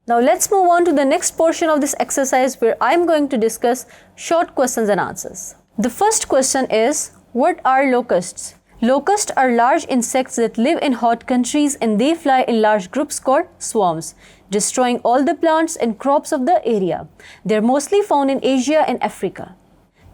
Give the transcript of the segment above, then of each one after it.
Now let's move on to the next portion of this exercise where I'm going to discuss short questions and answers. The first question is, what are locusts? Locusts are large insects that live in hot countries and they fly in large groups called swarms, destroying all the plants and crops of the area. They are mostly found in Asia and Africa.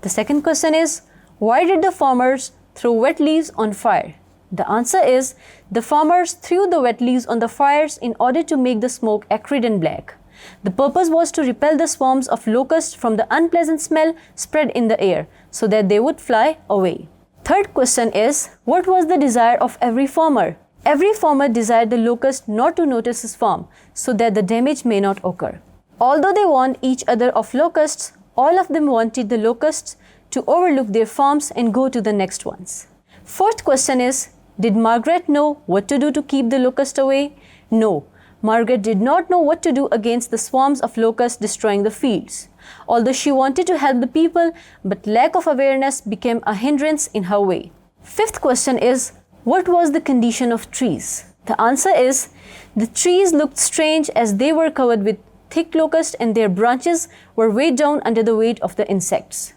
The second question is, why did the farmers throw wet leaves on fire? The answer is, the farmers threw the wet leaves on the fires in order to make the smoke acrid and black. The purpose was to repel the swarms of locusts from the unpleasant smell spread in the air so that they would fly away. Third question is, what was the desire of every farmer? Every farmer desired the locust not to notice his farm so that the damage may not occur. Although they warned each other of locusts, all of them wanted the locusts to overlook their farms and go to the next ones. Fourth question is, did Margaret know what to do to keep the locust away? No, Margaret did not know what to do against the swarms of locusts destroying the fields. Although she wanted to help the people, but lack of awareness became a hindrance in her way. Fifth question is, what was the condition of trees? The answer is, the trees looked strange as they were covered with thick locust and their branches were weighed down under the weight of the insects.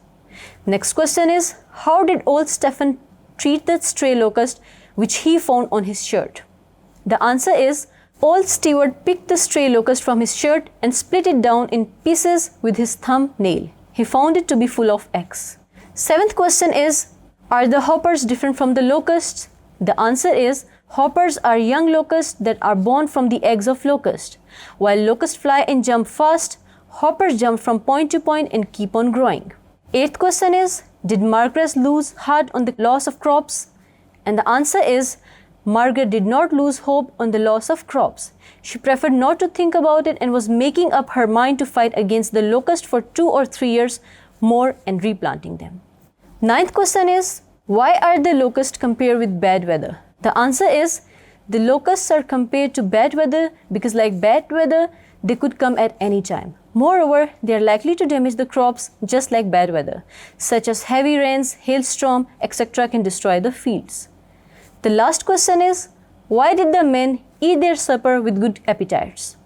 Next question is, how did old Stephen treat the stray locust which he found on his shirt? The answer is, old Stewart picked the stray locust from his shirt and split it down in pieces with his thumb nail. He found it to be full of eggs. Seventh question is, are the hoppers different from the locusts? The answer is, hoppers are young locusts that are born from the eggs of locust. While locusts fly and jump fast, hoppers jump from point to point and keep on growing. Eighth question is, did Margaret lose heart on the loss of crops? And the answer is, Margaret did not lose hope on the loss of crops. She preferred not to think about it and was making up her mind to fight against the locust for 2 or 3 years more and replanting them. Ninth question is, why are the locusts compared with bad weather? The answer is, the locusts are compared to bad weather because like bad weather, they could come at any time. Moreover, they are likely to damage the crops just like bad weather, such as heavy rains, hailstorm, etc. can destroy the fields. The last question is, why did the men eat their supper with good appetites?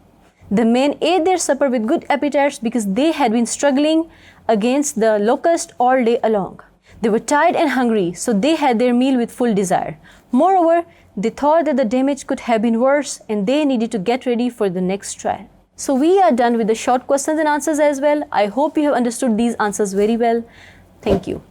The men ate their supper with good appetites because they had been struggling against the locust all day long. They were tired and hungry, so they had their meal with full desire. Moreover, they thought that the damage could have been worse and they needed to get ready for the next trial. So we are done with the short questions and answers as well. I hope you have understood these answers very well. Thank you.